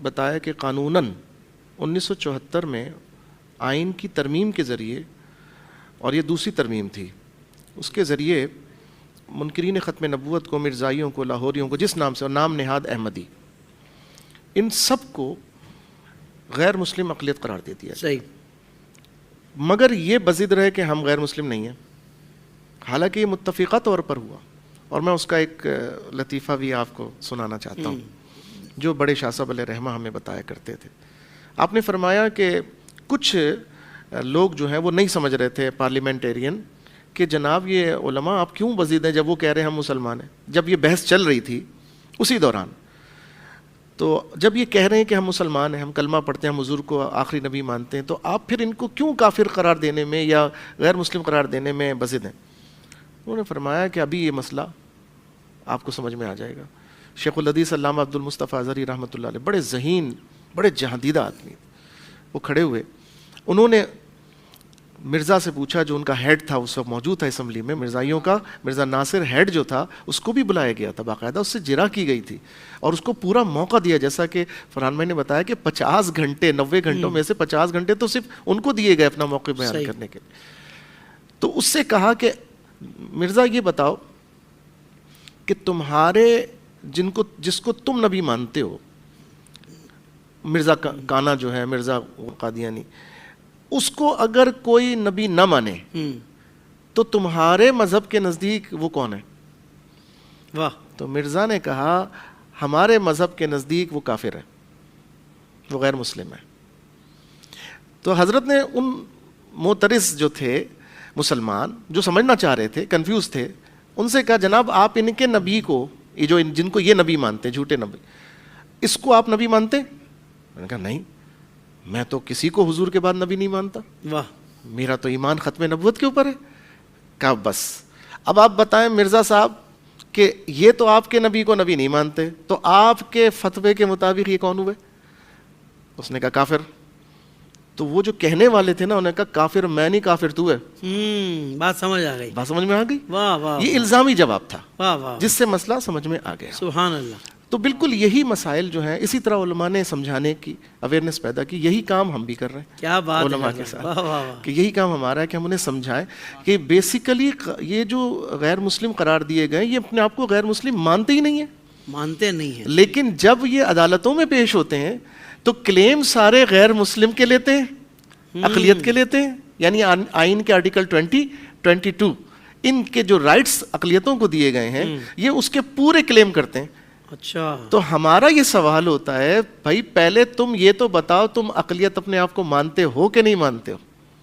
بتایا کہ قانوناً 1974 میں آئین کی ترمیم کے ذریعے، اور یہ دوسری ترمیم تھی، اس کے ذریعے منکرین ختم نبوت کو، مرزائیوں کو، لاہوریوں کو، جس نام سے، اور نام نہاد احمدی، ان سب کو غیر مسلم اقلیت قرار دے دیا. صحیح. مگر یہ بضد رہے کہ ہم غیر مسلم نہیں ہیں، حالانکہ یہ متفقہ طور پر ہوا. اور میں اس کا ایک لطیفہ بھی آپ کو سنانا چاہتا ہوں جو بڑے شاہ صاحب علیہ رحمہ ہمیں بتایا کرتے تھے. آپ نے فرمایا کہ کچھ لوگ جو ہیں وہ نہیں سمجھ رہے تھے، پارلیمنٹیرین، کہ جناب یہ علماء آپ کیوں بضد ہیں جب وہ کہہ رہے ہیں ہم مسلمان ہیں. جب یہ بحث چل رہی تھی اسی دوران، تو جب یہ کہہ رہے ہیں کہ ہم مسلمان ہیں، ہم کلمہ پڑھتے ہیں، ہم حضور کو آخری نبی مانتے ہیں، تو آپ پھر ان کو کیوں کافر قرار دینے میں یا غیر مسلم قرار دینے میں بضد ہیں؟ انہوں نے فرمایا کہ ابھی یہ مسئلہ آپ کو سمجھ میں آ جائے گا. شیخ الحدیث علامہ عبد المصطفیٰ اظہری رحمۃ اللہ علیہ، بڑے ذہین، بڑے جہاندیدہ آدمی، وہ کھڑے ہوئے، انہوں نے مرزا سے پوچھا، جو ان کا ہیڈ تھا اس وقت موجود تھا اسمبلی میں، مرزائیوں کا مرزا ناصر ہیڈ جو تھا اس کو بھی بلایا گیا تھا، باقاعدہ اس سے جرا کی گئی تھی اور اس کو پورا موقع دیا. جیسا کہ فرحان بھائی نے بتایا کہ 50 گھنٹے، 90 گھنٹوں میں سے 50 گھنٹے تو صرف ان کو دیے گئے اپنا موقع بیان کرنے کے لیے. تو اس سے کہا کہ مرزا یہ بتاؤ کہ تمہارے جس کو تم نبی مانتے ہو، مرزا کانا جو ہے، مرزا قادیانی، اس کو اگر کوئی نبی نہ مانے تو تمہارے مذہب کے نزدیک وہ کون ہے؟ واہ. تو مرزا نے کہا ہمارے مذہب کے نزدیک وہ کافر ہے، وہ غیر مسلم ہے. تو حضرت نے ان معترض جو تھے مسلمان، جو سمجھنا چاہ رہے تھے، کنفیوز تھے، ان سے کہا جناب آپ ان کے نبی کو، جن کو یہ نبی مانتے ہیں، جھوٹے نبی، اس کو آپ نبی مانتے ہیں؟ میں نے کہا نہیں، میں تو کسی کو حضور کے بعد نبی نہیں مانتا، واہ، میرا تو ایمان ختم نبوت کے اوپر ہے۔ کہا بس اب آپ بتائیں مرزا صاحب کہ یہ تو آپ کے نبی کو نبی نہیں مانتے، تو آپ کے فتوے کے مطابق یہ کون ہوئے؟ اس نے کہا کافر۔ تو وہ جو کہنے والے تھے نا، انہوں نے کہا کافر میں نہیں، کافر تو ہے۔ بات سمجھ آ گئی، بات سمجھ میں آ گئی؟ واہ واہ، یہ الزامی جواب تھا واہ واہ، جس سے مسئلہ سمجھ میں آ گیا۔ سبحان اللہ۔ تو بالکل یہی مسائل جو ہیں، اسی طرح علماء نے سمجھانے کی اویئرنیس پیدا کی، یہی کام ہم بھی کر رہے ہیں کیا بات علماء ہے، کے ساتھ، واہ واہ واہ، کہ یہی کام ہمارا ہے کہ ہم انہیں سمجھائیں کہ بیسیکلی یہ جو غیر مسلم قرار دیے گئے، یہ اپنے آپ کو غیر مسلم مانتے ہی نہیں ہیں، مانتے نہیں ہیں، لیکن جب یہ عدالتوں میں پیش ہوتے ہیں تو کلیم سارے غیر مسلم کے لیتے ہیں، اقلیت کے لیتے ہیں، یعنی آئین کے آرٹیکل 20، 22 ان کے جو رائٹس اقلیتوں کو دیے گئے ہیں، یہ اس کے پورے کلیم کرتے ہیں۔ اچھا، تو ہمارا یہ سوال ہوتا ہے بھائی پہلے تم یہ تو بتاؤ تم اقلیت اپنے آپ کو مانتے ہو کہ نہیں مانتے ہو،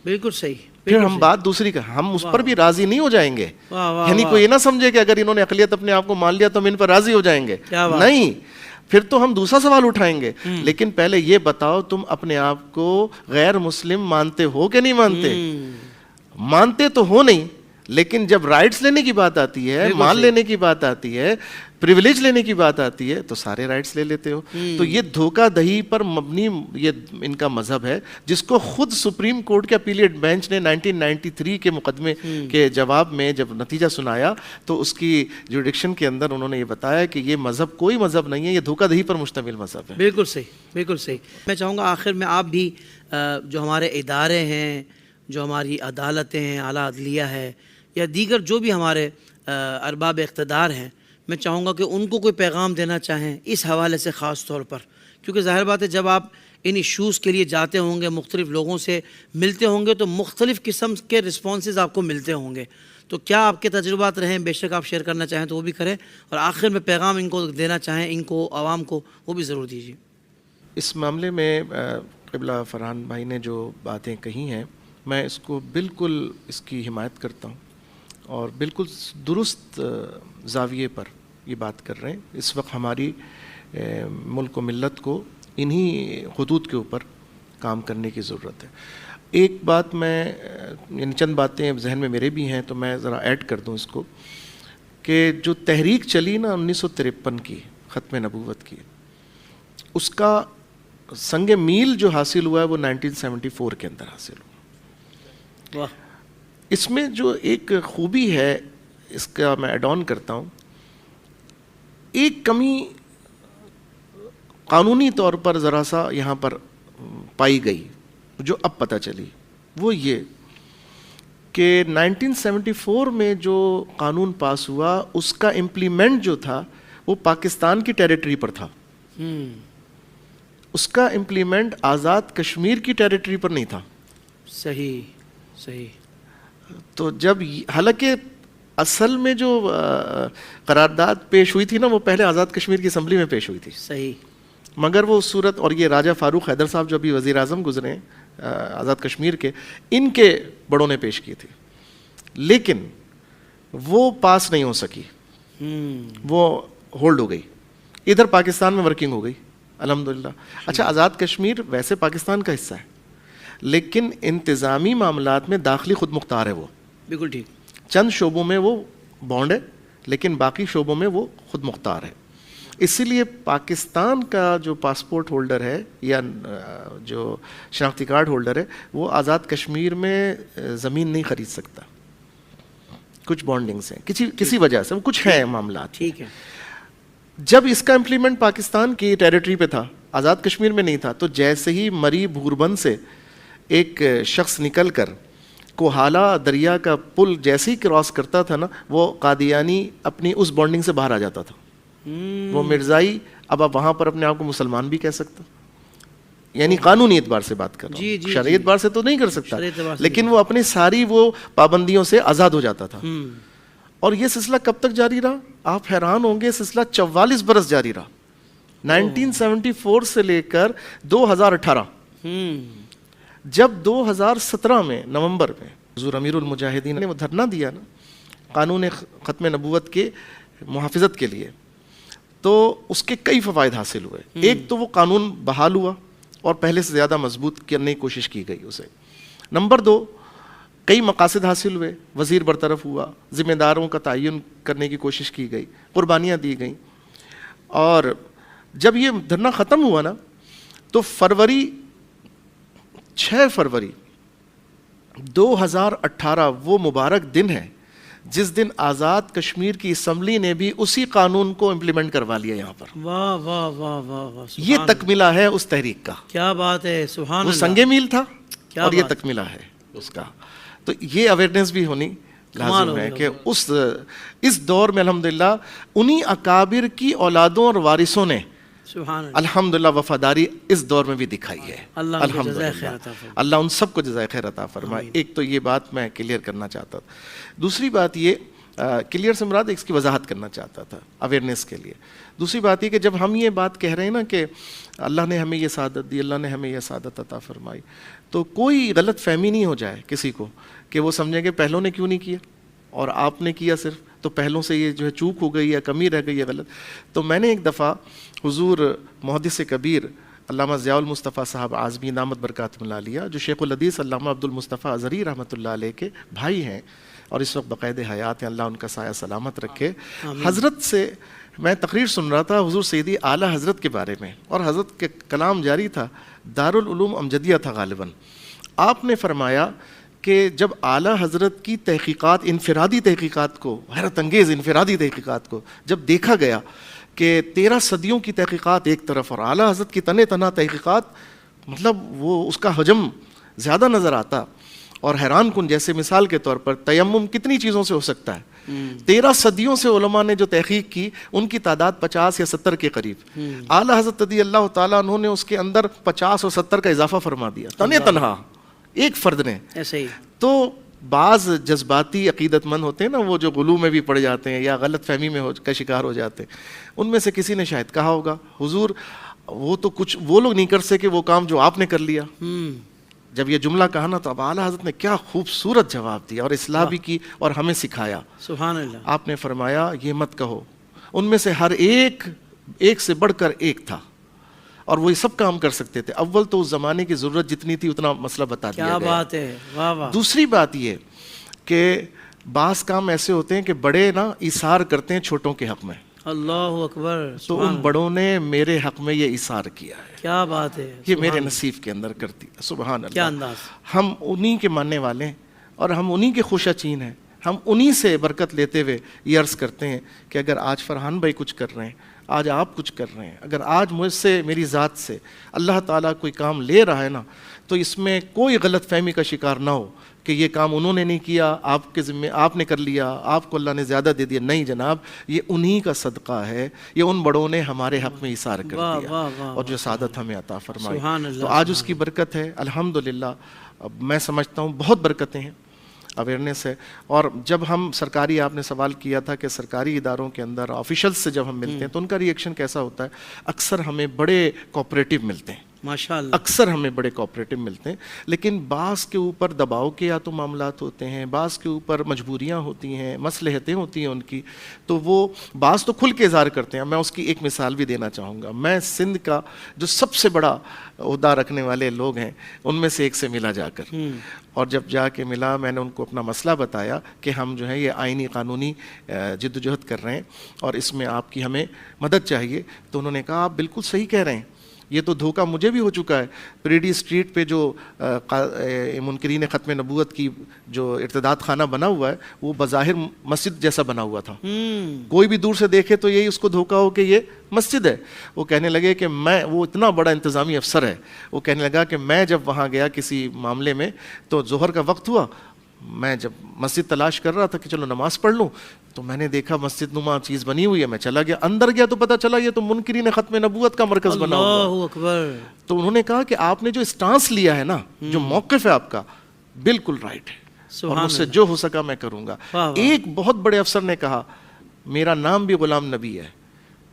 بالکل صحیح، پھر ہم بات دوسری کا، ہم اس پر بھی راضی نہیں ہو جائیں گے، واہ واہ، یعنی کوئی یہ نہ سمجھے کہ اگر انہوں نے اقلیت اپنے آپ کو مان لیا تو ہم ان پر راضی ہو جائیں گے، کیا بات، نہیں، پھر تو ہم دوسرا سوال اٹھائیں گے، لیکن پہلے یہ بتاؤ تم اپنے آپ کو غیر مسلم مانتے ہو کہ نہیں مانتے؟ مانتے تو ہو نہیں، لیکن جب رائٹس لینے کی بات آتی ہے، مان لینے کی بات آتی ہے، پریویلیج لینے کی بات آتی ہے، تو سارے رائٹس لے لیتے ہو۔ تو یہ دھوکہ دہی پر مبنی یہ ان کا مذہب ہے، جس کو خود سپریم کورٹ کے اپیلیٹ بینچ نے 1993 کے مقدمے کے جواب میں جب نتیجہ سنایا تو اس کی جوڈکشن کے اندر انہوں نے یہ بتایا کہ یہ مذہب کوئی مذہب نہیں ہے، یہ دھوکہ دہی پر مشتمل مذہب ہے۔ بالکل صحیح، بالکل صحیح۔ میں چاہوں گا آخر میں آپ بھی جو ہمارے ادارے ہیں، جو ہماری عدالتیں ہیں، اعلیٰ عدلیہ ہے، یا دیگر جو بھی ہمارے ارباب اقتدار ہیں، میں چاہوں گا کہ ان کو کوئی پیغام دینا چاہیں اس حوالے سے خاص طور پر، کیونکہ ظاہر بات ہے جب آپ ان ایشوز کے لیے جاتے ہوں گے، مختلف لوگوں سے ملتے ہوں گے، تو مختلف قسم کے رسپانسز آپ کو ملتے ہوں گے، تو کیا آپ کے تجربات رہیں، بے شک آپ شیئر کرنا چاہیں تو وہ بھی کریں، اور آخر میں پیغام ان کو دینا چاہیں، ان کو عوام کو، وہ بھی ضرور دیجیے۔ اس معاملے میں قبلہ فرحان بھائی نے جو باتیں کہی ہیں، میں اس کو بالکل اس کی حمایت کرتا ہوں، اور بالکل درست زاویے پر یہ بات کر رہے ہیں۔ اس وقت ہماری ملک و ملت کو انہی خطوط کے اوپر کام کرنے کی ضرورت ہے۔ ایک بات میں یعنی چند باتیں ذہن میں میرے بھی ہیں تو میں ذرا ایڈ کر دوں اس کو، کہ جو تحریک چلی نا 1953 کی ختم نبوت کی، اس کا سنگ میل جو حاصل ہوا ہے وہ 1974 کے اندر حاصل ہوا۔ واہ، اس میں جو ایک خوبی ہے، اس کا میں ایڈ آن کرتا ہوں، ایک کمی قانونی طور پر ذرا سا یہاں پر پائی گئی جو اب پتہ چلی، وہ یہ کہ 1974 میں جو قانون پاس ہوا اس کا امپلیمنٹ جو تھا وہ پاکستان کی ٹیریٹری پر تھا، اس کا امپلیمنٹ آزاد کشمیر کی ٹیریٹری پر نہیں تھا۔ صحیح صحیح۔ تو جب حالانکہ اصل میں جو قرارداد پیش ہوئی تھی نا وہ پہلے آزاد کشمیر کی اسمبلی میں پیش ہوئی تھی، صحیح، مگر وہ صورت، اور یہ راجہ فاروق حیدر صاحب جو ابھی وزیر اعظم گزرے ہیں آزاد کشمیر کے، ان کے بڑوں نے پیش کی تھی، لیکن وہ پاس نہیں ہو سکی، وہ ہولڈ ہو گئی، ادھر پاکستان میں ورکنگ ہو گئی الحمدللہ۔ اچھا، آزاد کشمیر ویسے پاکستان کا حصہ ہے، لیکن انتظامی معاملات میں داخلی خود مختار ہے، وہ بالکل ٹھیک، چند شعبوں میں وہ بانڈ ہے لیکن باقی شعبوں میں وہ خود مختار ہے۔ اسی لیے پاکستان کا جو پاسپورٹ ہولڈر ہے یا جو شناختی کارڈ ہولڈر ہے وہ آزاد کشمیر میں زمین نہیں خرید سکتا، کچھ بانڈنگز ہیں کسی وجہ سے، وہ کچھ ہیں معاملات، ٹھیک ہے۔ جب اس کا امپلیمنٹ پاکستان کی ٹیریٹری پہ تھا، آزاد کشمیر میں نہیں تھا، تو جیسے ہی مری بھوربند سے ایک شخص نکل کر کوہالہ دریا کا پل جیسے ہی کراس کرتا تھا نا، وہ قادیانی اپنی اس بانڈنگ سے باہر آ جاتا تھا، وہ مرزائی اب آپ وہاں پر اپنے آپ کو مسلمان بھی کہہ سکتا، یعنی قانونی اعتبار سے بات کر رہا ہوں، شرعی اعتبار سے تو نہیں کر سکتا، لیکن وہ اپنی ساری وہ پابندیوں سے آزاد ہو جاتا تھا۔ اور یہ سلسلہ کب تک جاری رہا؟ آپ حیران ہوں گے، سلسلہ 44 برس جاری رہا، 1974 سے لے کر 2018۔ جب 2017 میں نومبر میں حضور امیر المجاہدین نے وہ دھرنا دیا نا قانون ختم نبوت کے محافظت کے لیے، تو اس کے کئی فوائد حاصل ہوئے. ایک تو وہ قانون بحال ہوا اور پہلے سے زیادہ مضبوط کرنے کی کوشش کی گئی اسے. نمبر 2, کئی مقاصد حاصل ہوئے, وزیر برطرف ہوا, ذمہ داروں کا تعین کرنے کی کوشش کی گئی, قربانیاں دی گئیں. اور جب یہ دھرنا ختم ہوا نا تو 6 فروری 2018 وہ مبارک دن ہے جس دن آزاد کشمیر کی اسمبلی نے بھی اسی قانون کو امپلیمنٹ کروا لیا یہاں پر. واہ واہ واہ واہ واہ, یہ تکملہ ہے اس تحریک کا. کیا بات ہے, سبحان وہ اللہ. سنگ میل تھا اور یہ بات. تکملہ ہے اس کا. تو یہ اویئرنیس بھی ہونی لازم ہے کہ اس دور میں الحمدللہ انہی اکابر کی اولادوں اور وارثوں نے سبحان اللہ, الحمدللہ وفاداری اس دور میں بھی دکھائی ہے. اللہ ان کو جزائے خیر عطا فرمائے. اللہ ان سب کو جزائے خیر عطا فرمائے. ایک تو یہ بات میں کلیئر کرنا چاہتا تھا. دوسری بات یہ کلیئر سے مراد اس کی وضاحت کرنا چاہتا تھا اویئرنیس کے لیے. دوسری بات یہ کہ جب ہم یہ بات کہہ رہے ہیں نا کہ اللہ نے ہمیں یہ سعادت دی, اللہ نے ہمیں یہ سعادت عطا فرمائی, تو کوئی غلط فہمی نہیں ہو جائے کسی کو کہ وہ سمجھیں کہ پہلوں نے کیوں نہیں کیا اور آپ نے کیا صرف, تو پہلوں سے یہ جو ہے چوک ہو گئی یا کمی رہ گئی ہے غلط. تو میں نے ایک دفعہ حضور محدث کبیر علامہ ضیاء المصطفیٰ صاحب اعظمی دامت برکاتہم العالیہ, جو شیخ الحدیث علامہ عبد المصطفیٰ ازہری رحمۃ اللہ علیہ کے بھائی ہیں اور اس وقت بقید حیات ہیں, اللہ ان کا سایہ سلامت رکھے, حضرت سے میں تقریر سن رہا تھا حضور سیدی اعلیٰ حضرت کے بارے میں, اور حضرت کے کلام جاری تھا, دارالعلوم امجدیہ تھا غالباً. آپ نے فرمایا کہ جب اعلیٰ حضرت کی تحقیقات, انفرادی تحقیقات کو, حیرت انگیز انفرادی تحقیقات کو جب دیکھا گیا کہ 13 صدیوں کی تحقیقات ایک طرف اور اعلیٰ حضرت کی تنہ تنہا تحقیقات, مطلب وہ اس کا حجم زیادہ نظر آتا. اور حیران کن, جیسے مثال کے طور پر تیمم کتنی چیزوں سے ہو سکتا ہے, 13 صدیوں سے علماء نے جو تحقیق کی ان کی تعداد 50 یا 70 کے قریب. اعلیٰ حضرت رضی اللہ تعالیٰ عنہ نے اس کے اندر 50 اور 70 کا اضافہ فرما دیا تنہ تنہا ایک فرد نے. ایسے ہی تو بعض جذباتی عقیدت مند ہوتے ہیں نا, وہ جو غلو میں بھی پڑ جاتے ہیں یا غلط فہمی میں کا شکار ہو جاتے ہیں, ان میں سے کسی نے شاید کہا ہوگا حضور وہ تو کچھ وہ لوگ نہیں کر سکے وہ کام جو آپ نے کر لیا. جب یہ جملہ کہا نا تو اب اعلیٰ حضرت نے کیا خوبصورت جواب دیا اور اصلاح بھی کی اور ہمیں سکھایا. سبحان اللہ. آپ نے فرمایا یہ مت کہو, ان میں سے ہر ایک سے بڑھ کر ایک تھا اور وہ یہ سب کام کر سکتے تھے. اول تو اس زمانے کی ضرورت جتنی تھی اتنا مسئلہ بتا دیا گیا. کیا بات ہے, واہ واہ. دوسری بات یہ کہ بعض کام ایسے ہوتے ہیں کہ بڑے نا ایثار کرتے ہیں چھوٹوں کے حق میں. اللہ اکبر. تو ان بڑوں نے میرے حق میں یہ ایثار کیا ہے. کیا بات ہے, یہ میرے نصیب کے اندر کرتی. سبحان اللہ. کیا انداز. ہم انہی کے ماننے والے ہیں اور ہم انہی کے خوشا چین ہیں. ہم انہی سے برکت لیتے ہوئے یہ عرض کرتے ہیں کہ اگر آج فرحان بھائی کچھ کر رہے ہیں, آج آپ کچھ کر رہے ہیں, اگر آج مجھ سے میری ذات سے اللہ تعالیٰ کوئی کام لے رہا ہے نا, تو اس میں کوئی غلط فہمی کا شکار نہ ہو کہ یہ کام انہوں نے نہیں کیا, آپ کے ذمہ آپ نے کر لیا, آپ کو اللہ نے زیادہ دے دیا. نہیں جناب, یہ انہی کا صدقہ ہے, یہ ان بڑوں نے ہمارے حق میں ایثار کر دیا اور جو سعادت ہمیں عطا فرمائی. تو آج اس کی برکت ہے الحمدللہ. میں سمجھتا ہوں بہت برکتیں ہیں, اویئرنیس ہے. اور جب ہم سرکاری, آپ نے سوال کیا تھا کہ سرکاری اداروں کے اندر آفیشلز سے جب ہم ملتے ہیں تو ان کا ریئیکشن کیسا ہوتا ہے, اکثر ہمیں بڑے کوآپریٹیو ملتے ہیں. ماشاءاللہ, اکثر ہمیں بڑے کوآپریٹیو ملتے ہیں, لیکن بعض کے اوپر دباؤ کے یا تو معاملات ہوتے ہیں, بعض کے اوپر مجبوریاں ہوتی ہیں, مصلحتیں ہوتی ہیں ان کی, تو وہ بعض تو کھل کے اظہار کرتے ہیں. میں اس کی ایک مثال بھی دینا چاہوں گا. میں سندھ کا جو سب سے بڑا عہدہ رکھنے والے لوگ ہیں ان میں سے ایک سے ملا جا کر, اور جب جا کے ملا میں نے ان کو اپنا مسئلہ بتایا کہ ہم جو ہے یہ آئینی قانونی جد و جہد کر رہے ہیں اور اس میں آپ کی ہمیں مدد چاہیے. تو انہوں نے کہا آپ بالکل صحیح کہہ رہے ہیں, یہ تو دھوکہ مجھے بھی ہو چکا ہے. پریڈی اسٹریٹ پہ جو منکرین ختم نبوت کی جو ارتداد خانہ بنا ہوا ہے وہ بظاہر مسجد جیسا بنا ہوا تھا. کوئی بھی دور سے دیکھے تو یہی اس کو دھوکہ ہو کہ یہ مسجد ہے. وہ کہنے لگے کہ وہ اتنا بڑا انتظامی افسر ہے, وہ کہنے لگا کہ میں جب وہاں گیا کسی معاملے میں تو ظہر کا وقت ہوا, میں جب مسجد تلاش کر رہا تھا کہ چلو نماز پڑھ لوں, تو میں نے دیکھا مسجد نما چیز بنی ہوئی ہے. میں چلا گیا, اندر گیا تو پتہ چلا یہ تو منکرین ختم نبوت کا مرکز بنا ہوا ہے. اللہ اکبر. تو انہوں نے کہا کہ آپ نے جو اسٹانس لیا ہے نا, جو موقف ہے آپ کا, بالکل رائٹ ہے اور مجھ سے جو ہو سکا میں کروں گا. ایک بہت بڑے افسر نے کہا میرا نام بھی غلام نبی ہے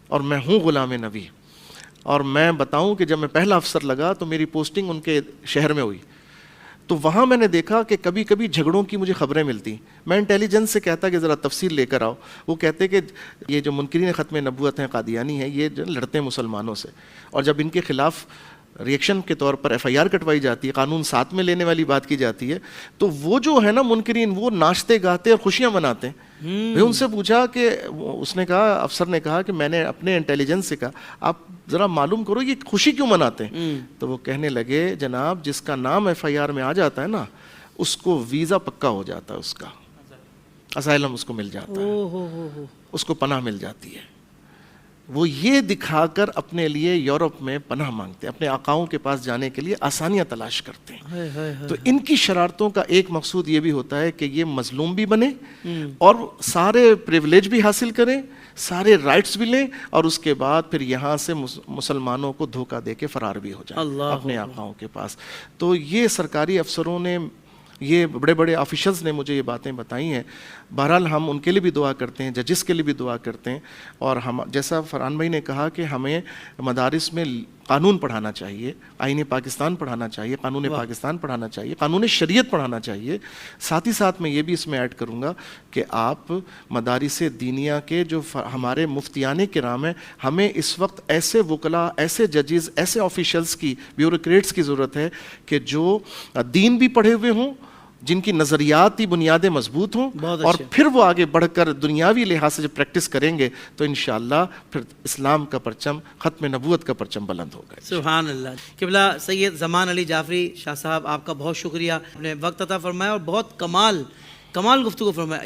اور میں ہوں غلام نبی, اور میں بتاؤں کہ جب میں پہلا افسر لگا تو میری پوسٹنگ ان کے شہر میں ہوئی. تو وہاں میں نے دیکھا کہ کبھی کبھی جھگڑوں کی مجھے خبریں ملتی. میں انٹیلیجنس سے کہتا کہ ذرا تفصیل لے کر آؤ. وہ کہتے کہ یہ جو منکرین ختم نبوت ہیں قادیانی ہیں, یہ جو لڑتے ہیں مسلمانوں سے, اور جب ان کے خلاف ریئیکشن کے طور پر ایف آئی آر کٹوائی جاتی ہے, قانون ساتھ میں لینے والی بات کی جاتی ہے, تو وہ جو ہے نا منکرین, وہ ناچتے گاتے اور خوشیاں مناتے ہیں. میں ان سے پوچھا کہ اس نے کہا, افسر نے کہا کہ میں نے اپنے انٹیلیجنس سے کہا آپ ذرا معلوم کرو یہ خوشی کیوں مناتے ہیں. تو وہ کہنے لگے جناب جس کا نام ایف آئی آر میں آ جاتا ہے نا, اس کو ویزا پکا ہو جاتا ہے, اس کا اسائلم اس کو مل جاتا ہے, اس کو پناہ مل جاتی ہے. وہ یہ دکھا کر اپنے لیے یورپ میں پناہ مانگتے ہیں, اپنے آقاؤں کے پاس جانے کے لیے آسانیاں تلاش کرتے ہیں. تو ان کی شرارتوں کا ایک مقصود یہ بھی ہوتا ہے کہ یہ مظلوم بھی بنے اور سارے پریولیج بھی حاصل کریں, سارے رائٹس بھی لیں, اور اس کے بعد پھر یہاں سے مسلمانوں کو دھوکہ دے کے فرار بھی ہو جائیں اپنے آقاؤں کے پاس. تو یہ سرکاری افسروں نے, یہ بڑے بڑے آفیشلز نے مجھے یہ باتیں بتائی ہیں. بہرحال ہم ان کے لیے بھی دعا کرتے ہیں, ججز کے لیے بھی دعا کرتے ہیں, اور ہم جیسا فرحان بھائی نے کہا کہ ہمیں مدارس میں قانون پڑھانا چاہیے, آئین پاکستان پڑھانا چاہیے, قانون پاکستان پڑھانا چاہیے, قانون شریعت پڑھانا چاہیے. ساتھ ہی ساتھ میں یہ بھی اس میں ایڈ کروں گا کہ آپ مدارس دینیہ کے جو ہمارے مفتیان کرام ہیں, ہمیں اس وقت ایسے وکلاء, ایسے ججز, ایسے آفیشلز کی, بیوروکریٹس کی ضرورت ہے کہ جو دین بھی پڑھے ہوئے ہوں, جن کی نظریاتی بنیادیں مضبوط ہوں, اور پھر وہ آگے بڑھ کر دنیاوی لحاظ سے جب پریکٹس کریں گے تو انشاءاللہ پھر اسلام کا پرچم, ختم نبوت کا پرچم بلند ہوگا. سبحان اللہ. قبلہ سید زمان علی جعفری شاہ صاحب, آپ کا بہت شکریہ, اپنے وقت عطا فرمایا اور بہت کمال گفتگو فرمایا.